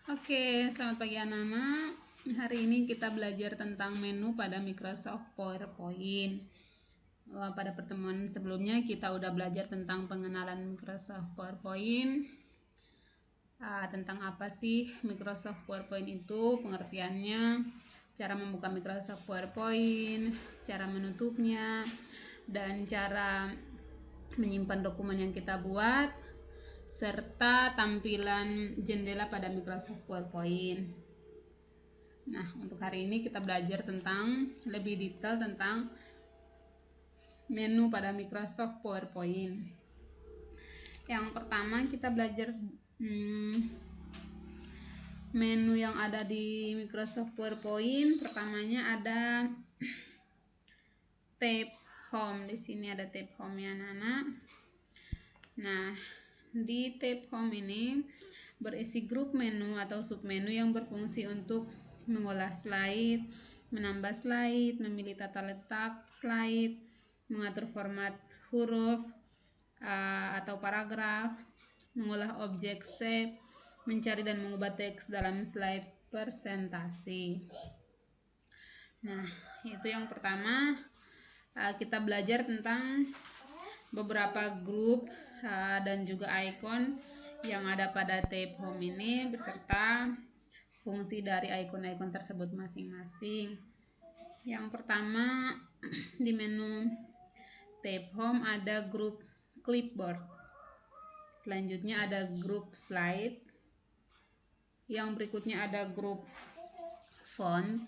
Oke, selamat pagi anak-anak. Hari ini kita belajar tentang menu pada Microsoft PowerPoint. Pada pertemuan sebelumnya kita udah belajar tentang pengenalan Microsoft PowerPoint. Tentang apa sih Microsoft PowerPoint itu, pengertiannya, cara membuka Microsoft PowerPoint, cara menutupnya, dan cara menyimpan dokumen yang kita buat, serta tampilan jendela pada Microsoft PowerPoint. Nah, untuk hari ini kita belajar tentang lebih detail tentang menu pada Microsoft PowerPoint. Yang pertama kita belajar menu yang ada di Microsoft PowerPoint. Pertamanya ada tab Home. Di sini ada tab Home ya anak-anak. Nah, di tab Home ini berisi grup menu atau submenu yang berfungsi untuk mengolah slide, menambah slide, memilih tata letak slide, mengatur format huruf atau paragraf, mengolah objek shape, mencari dan mengubah teks dalam slide presentasi. Nah, itu yang pertama. Kita belajar tentang beberapa grup dan juga icon yang ada pada tab Home ini beserta fungsi dari icon-icon tersebut masing-masing. Yang pertama di menu tab Home ada grup clipboard. Selanjutnya ada grup slide. Yang berikutnya ada grup font.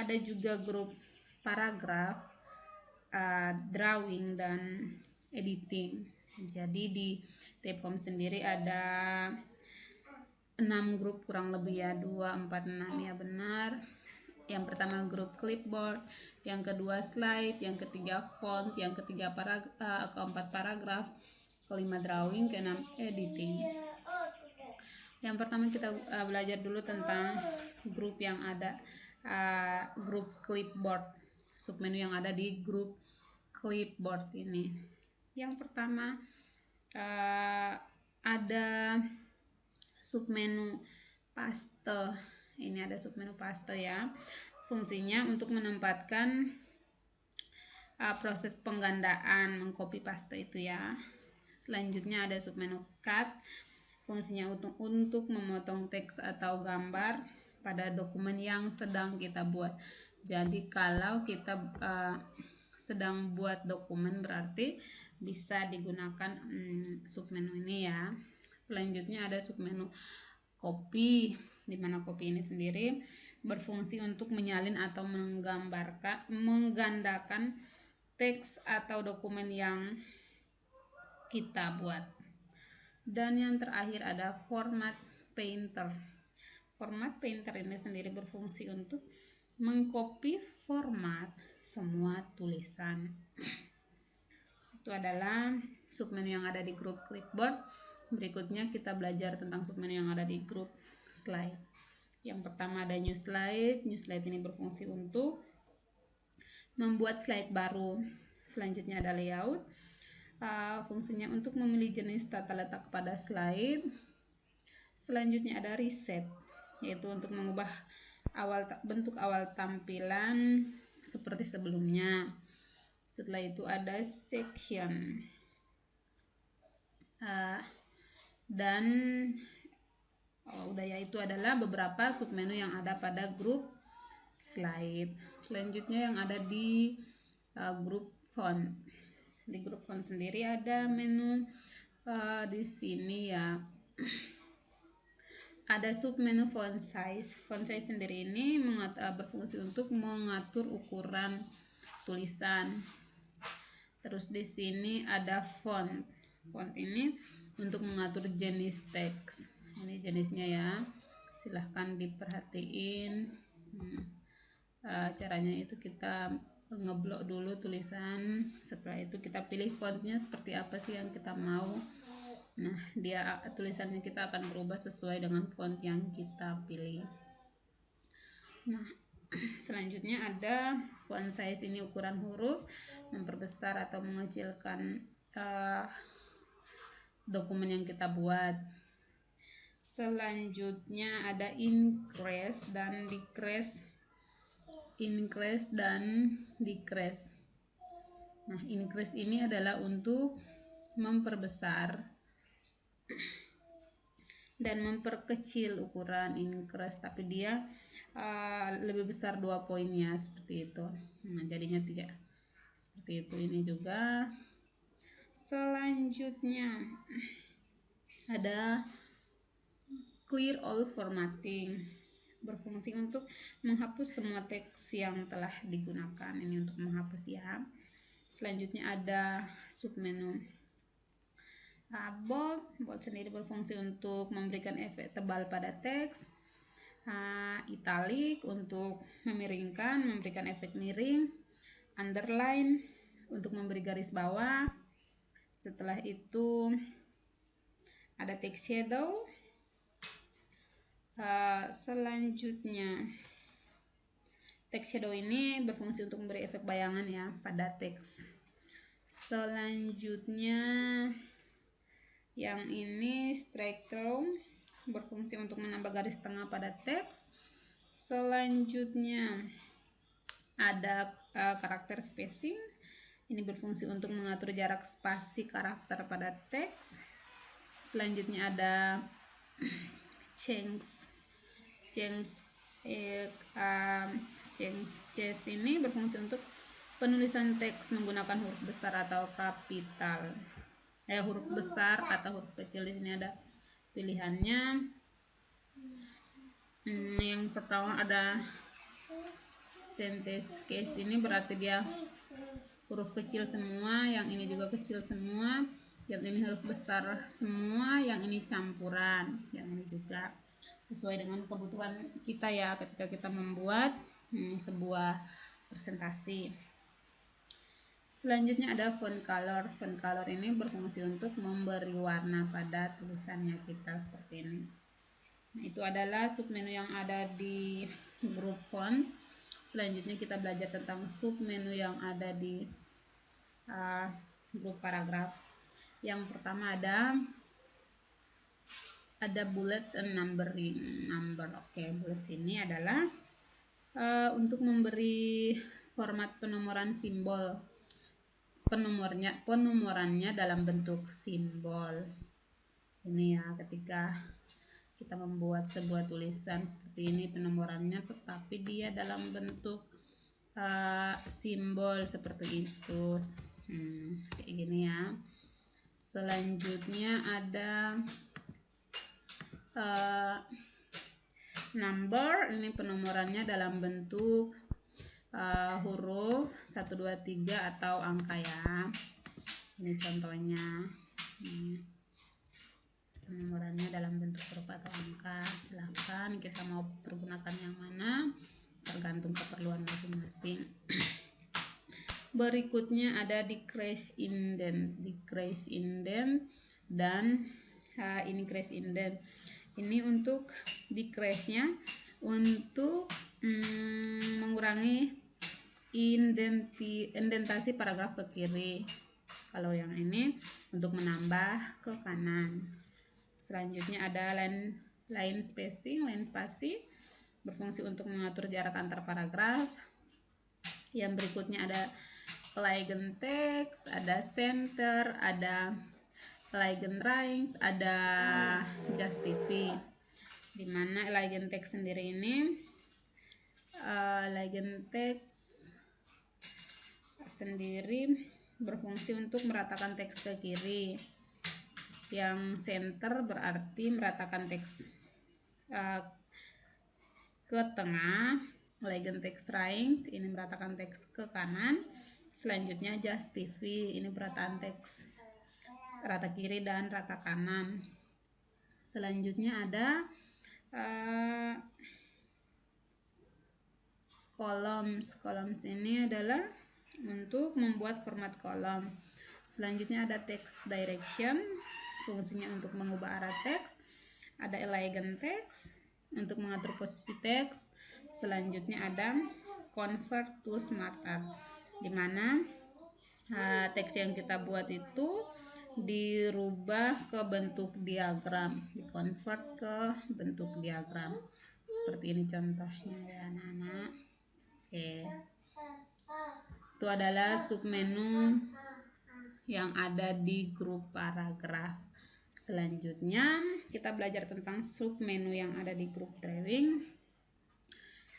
Ada juga grup paragraf, drawing dan editing. Jadi di tab Home sendiri ada 6 grup kurang lebih ya, 2, 4, 6 ya benar. Yang pertama grup clipboard, yang kedua slide, yang ketiga font, yang ketiga keempat paragraf, kelima drawing, keenam editing. Yang pertama kita belajar dulu tentang grup yang ada, grup clipboard, submenu yang ada di grup clipboard ini. Yang pertama ada submenu paste. Ini ada submenu paste ya. Fungsinya untuk menempatkan proses penggandaan, mengcopy paste itu ya. Selanjutnya ada submenu cut. Fungsinya untuk memotong teks atau gambar pada dokumen yang sedang kita buat. Jadi kalau kita sedang buat dokumen berarti bisa digunakan submenu ini ya. Selanjutnya ada submenu copy, di mana copy ini sendiri berfungsi untuk menyalin atau menggandakan teks atau dokumen yang kita buat. Dan yang terakhir ada format painter. Format painter ini sendiri berfungsi untuk mengcopy format semua tulisan. Itu adalah submenu yang ada di grup clipboard. Berikutnya kita belajar tentang submenu yang ada di grup slide. Yang pertama ada new slide. New slide ini berfungsi untuk membuat slide baru. Selanjutnya ada layout. Fungsinya untuk memilih jenis tata letak pada slide. Selanjutnya ada reset, yaitu untuk mengubah bentuk awal tampilan seperti sebelumnya. Setelah itu ada section, dan itu adalah beberapa submenu yang ada pada grup slide. Selanjutnya yang ada di grup font. Di grup font sendiri ada menu di sini ya. Ada submenu font size. Font size sendiri ini berfungsi untuk mengatur ukuran tulisan. Terus di sini ada font. Font ini untuk mengatur jenis teks. Ini jenisnya ya. Silahkan diperhatiin. Caranya itu kita ngeblok dulu tulisan. Setelah itu kita pilih fontnya seperti apa sih yang kita mau. Nah, tulisannya kita akan berubah sesuai dengan font yang kita pilih. Nah, selanjutnya ada font size, ini ukuran huruf, memperbesar atau mengecilkan dokumen yang kita buat. Selanjutnya ada increase dan decrease. Increase dan decrease. Nah, increase ini adalah untuk memperbesar dan memperkecil ukuran increase, tapi dia lebih besar 2 poinnya seperti itu. Nah, jadinya 3 seperti itu. Ini juga. Selanjutnya ada clear all formatting, berfungsi untuk menghapus semua teks yang telah digunakan. Ini untuk menghapus ya. Selanjutnya ada submenu. Bold sendiri berfungsi untuk memberikan efek tebal pada teks. Italic untuk memiringkan, memberikan efek miring. Underline untuk memberi garis bawah. Setelah itu ada text shadow. Selanjutnya text shadow ini berfungsi untuk memberi efek bayangan ya pada teks. Selanjutnya yang ini strike through, berfungsi untuk menambah garis tengah pada teks. Selanjutnya ada karakter spacing. Ini berfungsi untuk mengatur jarak spasi karakter pada teks. Selanjutnya ada change ini berfungsi untuk penulisan teks menggunakan huruf besar atau kapital. Huruf besar atau huruf kecil. Di sini ada pilihannya. Yang pertama ada sentence case, ini berarti dia huruf kecil semua, yang ini juga kecil semua, yang ini huruf besar semua, yang ini campuran, yang ini juga sesuai dengan kebutuhan kita ya ketika kita membuat sebuah presentasi. Selanjutnya ada font color. Font color ini berfungsi untuk memberi warna pada tulisannya kita seperti ini. Nah, itu adalah submenu yang ada di grup font. Selanjutnya kita belajar tentang submenu yang ada di grup paragraf. Yang pertama ada bullets and numbering. Oke, bullets ini adalah untuk memberi format penomoran simbol. Penomorannya dalam bentuk simbol. Ini ya, ketika kita membuat sebuah tulisan seperti ini penomorannya, tetapi dia dalam bentuk simbol seperti itu. Kayak gini ya. Selanjutnya ada number. Ini penomorannya dalam bentuk huruf 1, 2, 3 atau angka ya. Ini contohnya. Penomorannya dalam bentuk huruf atau angka. Silahkan kita mau pergunakan yang mana, tergantung keperluan masing-masing. Berikutnya ada decrease indent dan increase indent. Ini untuk decrease-nya untuk mengurangi indentasi paragraf ke kiri. Kalau yang ini untuk menambah ke kanan. Selanjutnya ada line spacing berfungsi untuk mengatur jarak antar paragraf. Yang berikutnya ada legend text, ada center, ada legend right, ada justify. Dimana legend text sendiri ini legend text sendiri berfungsi untuk meratakan teks ke kiri. Yang center berarti meratakan teks ke tengah. Legend text right ini meratakan teks ke kanan. Selanjutnya justify ini meratakan teks rata kiri dan rata kanan. Selanjutnya ada columns ini adalah untuk membuat format kolom. Selanjutnya ada text direction, fungsinya untuk mengubah arah teks. Ada elegant text untuk mengatur posisi teks. Selanjutnya ada convert to smarter, dimana teks yang kita buat itu dirubah ke bentuk diagram, dikonvert ke bentuk diagram. Seperti ini contohnya ya anak-anak. Oke. Itu adalah submenu yang ada di grup paragraf. Selanjutnya kita belajar tentang submenu yang ada di grup drawing.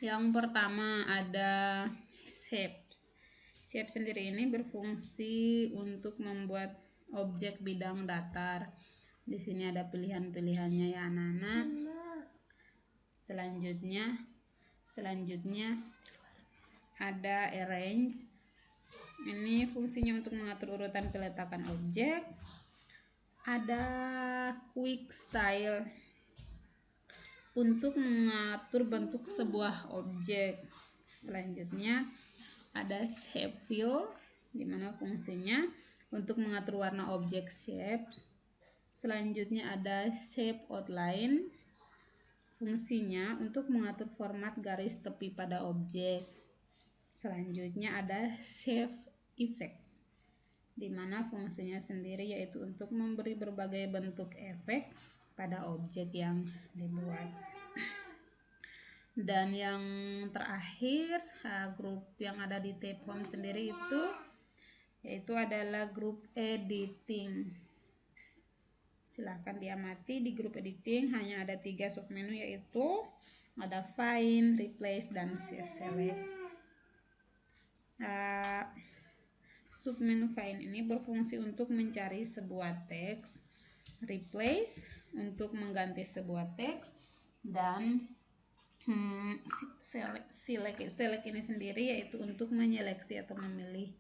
Yang pertama ada shapes. Shape sendiri ini berfungsi untuk membuat objek bidang datar. Di sini ada pilihan-pilihannya ya anak-anak. Selanjutnya ada arrange. Ini fungsinya untuk mengatur urutan peletakan objek. Ada quick style untuk mengatur bentuk sebuah objek. Selanjutnya ada shape fill, di mana fungsinya untuk mengatur warna objek shapes. Selanjutnya ada shape outline, fungsinya untuk mengatur format garis tepi pada objek. Selanjutnya ada shape effects, di mana fungsinya sendiri yaitu untuk memberi berbagai bentuk efek pada objek yang dibuat. Dan yang terakhir, grup yang ada di tab home sendiri yaitu adalah grup editing. Silahkan diamati, di grup editing hanya ada 3 submenu, yaitu ada find, replace, dan select. Submenu find ini berfungsi untuk mencari sebuah teks, replace untuk mengganti sebuah teks, dan select ini sendiri yaitu untuk menyeleksi atau memilih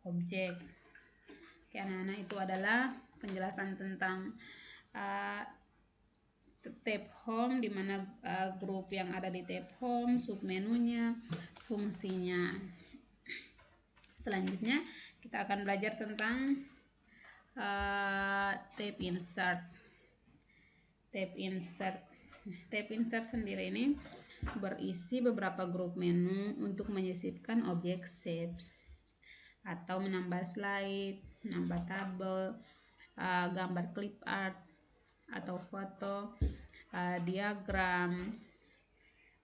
objek. Oke anak-anak, itu adalah penjelasan tentang tab home, di mana grup yang ada di tab home, submenunya, fungsinya. Selanjutnya kita akan belajar tentang tab insert. Tab insert sendiri ini berisi beberapa grup menu untuk menyisipkan objek shapes atau menambah slide, menambah tabel, gambar clip art atau foto, diagram,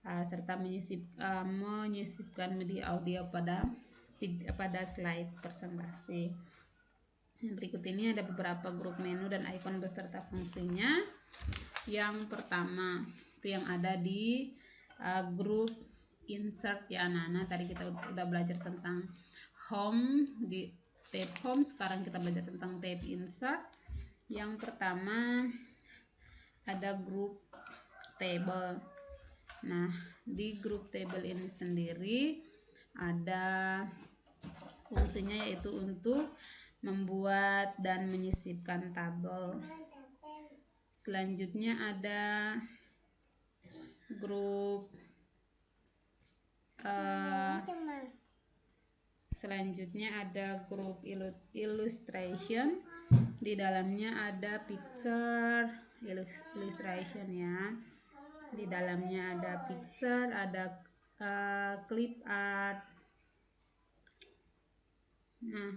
serta menyisipkan media audio pada slide presentasi. Berikut ini ada beberapa grup menu dan ikon beserta fungsinya. Yang pertama itu yang ada di grup insert ya anak-anak. Tadi kita udah belajar tentang home di tab home, sekarang kita belajar tentang tab insert. Yang pertama ada grup table. Nah, di grup table ini sendiri ada fungsinya yaitu untuk membuat dan menyisipkan tabel. Selanjutnya ada grup illustration. Di dalamnya ada picture illustration ya. Di dalamnya ada picture, ada clip art. Nah,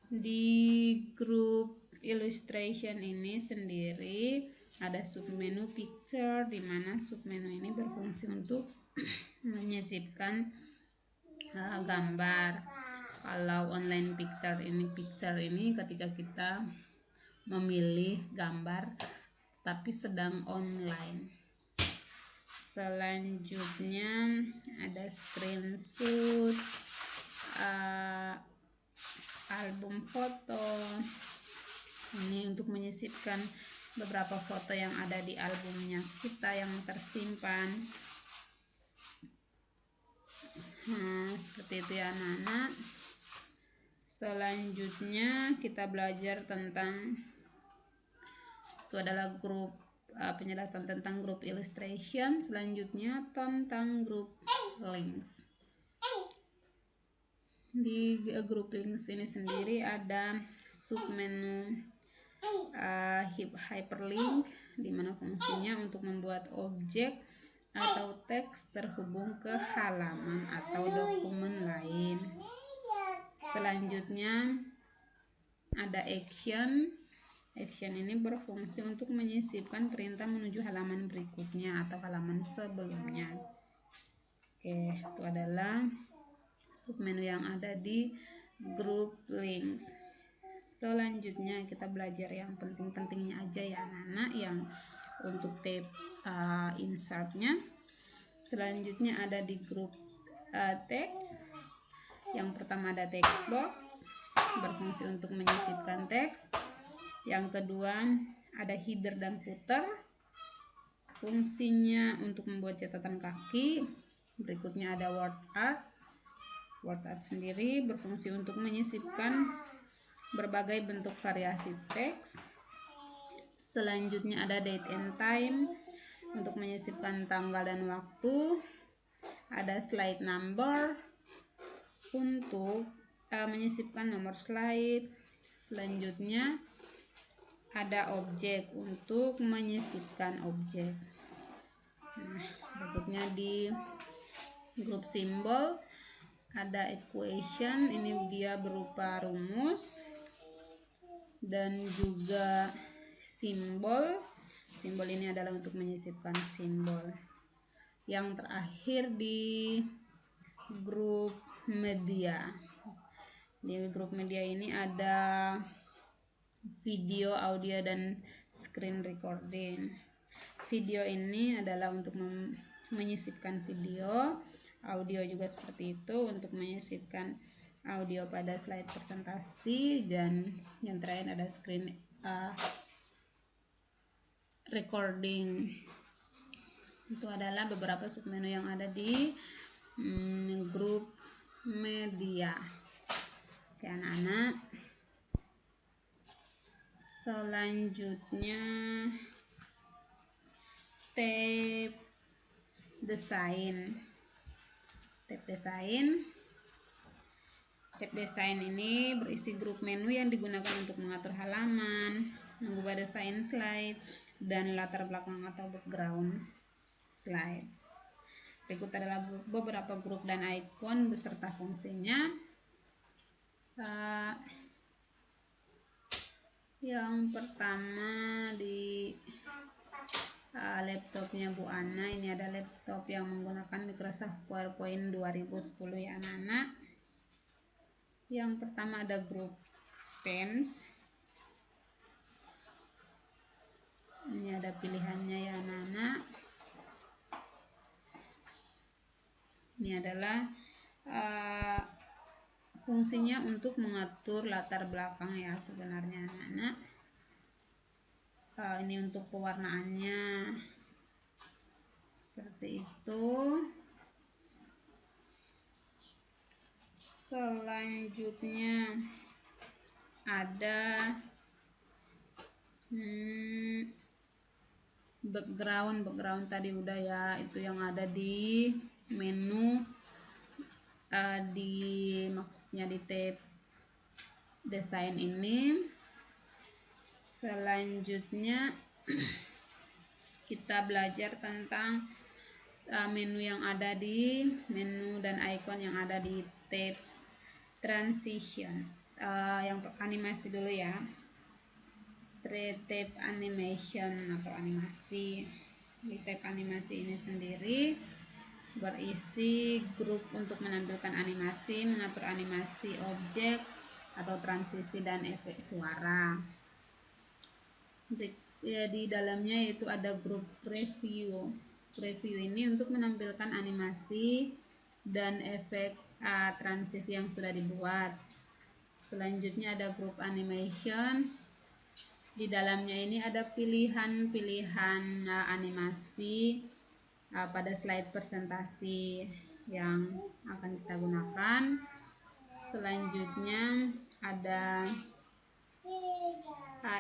di grup illustration ini sendiri ada submenu picture, di mana submenu ini berfungsi untuk menyisipkan gambar. Kalau online picture ini ketika kita memilih gambar tapi sedang online. Selanjutnya ada screenshot, album foto. Ini untuk menyisipkan beberapa foto yang ada di albumnya kita yang tersimpan. Nah, seperti itu ya anak-anak. Selanjutnya kita belajar tentang itu adalah grup penjelasan tentang grup illustration. Selanjutnya tentang grup links. Di grup links ini sendiri ada submenu hyperlink, di mana fungsinya untuk membuat objek atau teks terhubung ke halaman atau dokumen lain. Selanjutnya ada action. Action ini berfungsi untuk menyisipkan perintah menuju halaman berikutnya atau halaman sebelumnya. Oke, itu adalah submenu yang ada di group links. Selanjutnya kita belajar yang penting-pentingnya aja ya anak-anak, yang untuk tab insertnya. Selanjutnya ada di group text. Yang pertama ada text box, berfungsi untuk menyisipkan teks. Yang kedua ada header dan footer, fungsinya untuk membuat catatan kaki. Berikutnya ada word art. Word art sendiri berfungsi untuk menyisipkan berbagai bentuk variasi teks. Selanjutnya ada date and time untuk menyisipkan tanggal dan waktu. Ada slide number untuk menyisipkan nomor slide. Selanjutnya ada objek untuk menyisipkan objek. Nah, berikutnya di grup simbol ada equation, ini dia berupa rumus dan juga simbol. Simbol ini adalah untuk menyisipkan simbol. Yang terakhir di grup media. Di grup media ini ada video, audio, dan screen recording. Video ini adalah untuk menyisipkan video, audio juga seperti itu untuk menyisipkan audio pada slide presentasi, dan yang terakhir ada screen recording. Itu adalah beberapa submenu yang ada di grup media. Oke anak-anak, selanjutnya tab desain. Tab desain ini berisi grup menu yang digunakan untuk mengatur halaman, mengubah desain slide, dan latar belakang atau background slide. Berikut adalah beberapa grup dan icon beserta fungsinya. Yang pertama di laptopnya Bu Ana, ini ada laptop yang menggunakan Microsoft PowerPoint 2010 ya anak-anak. Yang pertama ada grup Themes. Ini ada pilihannya ya anak-anak. Ini adalah fungsinya untuk mengatur latar belakang ya sebenarnya anak-anak. Ini untuk pewarnaannya seperti itu. Selanjutnya ada background tadi udah ya, itu yang ada di menu maksudnya di tab desain ini. Selanjutnya kita belajar tentang menu yang ada di menu dan icon yang ada di tab transition. Yang animasi dulu ya. Tab animation atau animasi. Di tab animasi ini sendiri berisi grup untuk menampilkan animasi, mengatur animasi objek atau transisi, dan efek suara. Di dalamnya yaitu ada grup preview. Preview ini untuk menampilkan animasi dan efek transisi yang sudah dibuat. Selanjutnya ada grup animation. Di dalamnya ini ada pilihan-pilihan animasi pada slide presentasi yang akan kita gunakan. Selanjutnya ada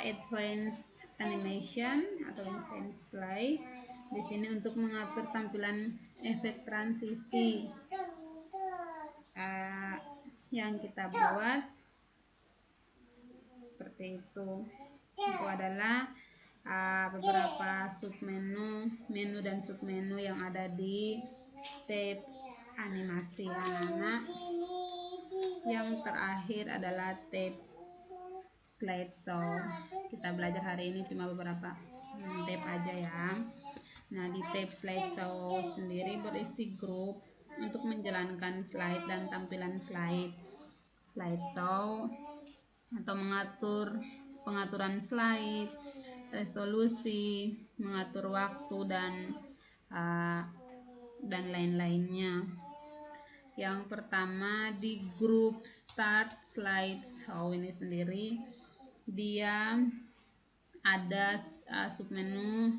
advanced animation atau advanced slides. Di sini untuk mengatur tampilan efek transisi yang kita buat seperti itu. Itu adalah beberapa submenu, menu dan submenu yang ada di tab animasi anak-anak. Yang terakhir adalah tape slideshow. Kita belajar hari ini cuma beberapa tape aja ya. Nah, di tape slideshow sendiri berisi grup untuk menjalankan slide dan tampilan slideshow atau mengatur pengaturan slide, resolusi, mengatur waktu dan lain-lainnya. Yang pertama di grup start slideshow ini sendiri, dia ada submenu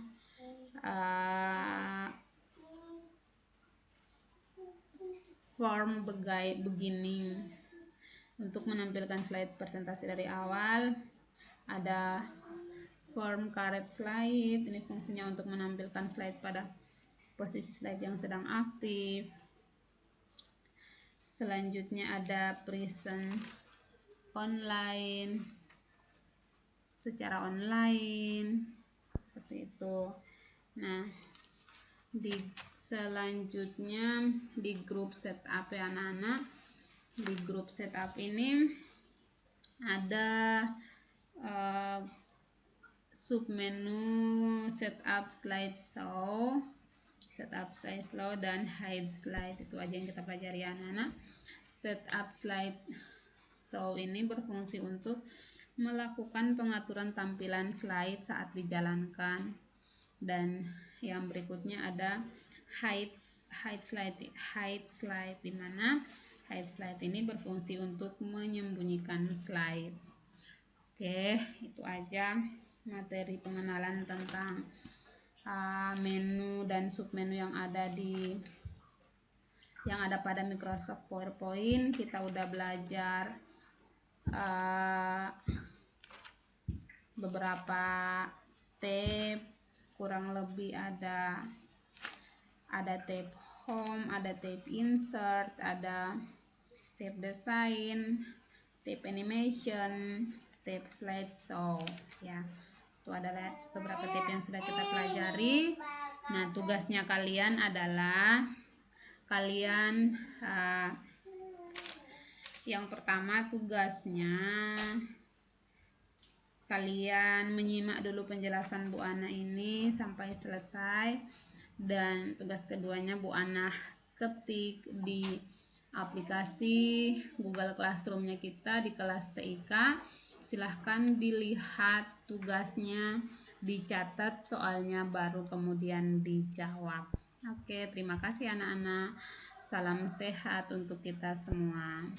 form beginning untuk menampilkan slide presentasi dari awal. Ada form current slide, ini fungsinya untuk menampilkan slide pada posisi slide yang sedang aktif. Selanjutnya ada present online, secara online seperti itu. Nah, selanjutnya di grup setup ya anak-anak. Di grup setup ini ada submenu setup slideshow, dan hide slide. Itu aja yang kita pelajari anak-anak. Setup slideshow ini berfungsi untuk melakukan pengaturan tampilan slide saat dijalankan. Dan yang berikutnya ada hide slide, di mana hide slide ini berfungsi untuk menyembunyikan slide. Oke, itu aja materi pengenalan tentang menu dan submenu yang ada pada Microsoft PowerPoint. Kita udah belajar beberapa tab, kurang lebih ada tab home, ada tab insert, ada tab design, tab animation, tab slideshow ya. Itu adalah beberapa tab yang sudah kita pelajari. Nah, tugasnya kalian adalah yang pertama tugasnya kalian menyimak dulu penjelasan Bu Ana ini sampai selesai, dan tugas keduanya Bu Ana ketik di aplikasi Google Classroom-nya kita di kelas TIK. Silahkan dilihat tugasnya, dicatat soalnya, baru kemudian dijawab. Oke, terima kasih anak-anak. Salam sehat untuk kita semua.